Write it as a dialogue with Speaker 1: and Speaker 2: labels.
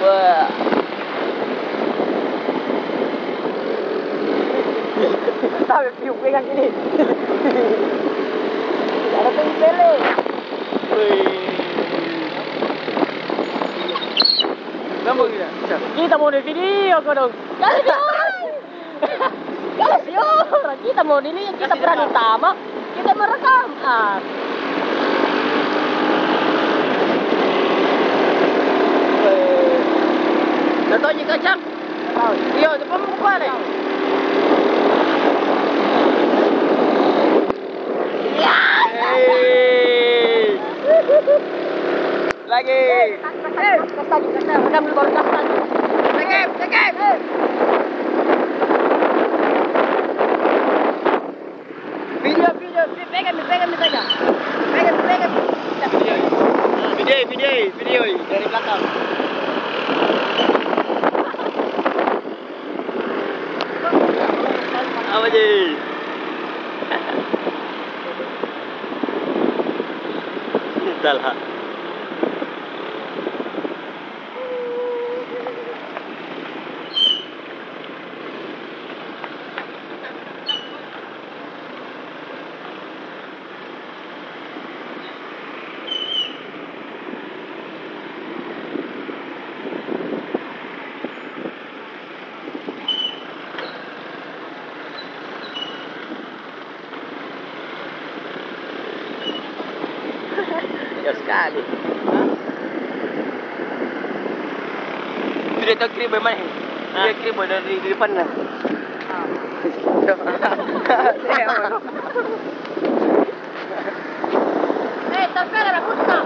Speaker 1: Wah. Tahu piuk pegang gini. Ada tempele. Gampang gila. Kita mau di video kau dong. Kasih kita mau ini kita peran utama. Kita merekam. Contohnya kacang. Iya, depan muka nih. Lagi. Rekam baru kastan. Lagi. Video, pegang saja. Pegang. Video dari belakang. Apa je? Salah. Jauh sekali. Dia tahu kiri bagaimana? Dia kiri dari depan lah. Tapi ada rakutna.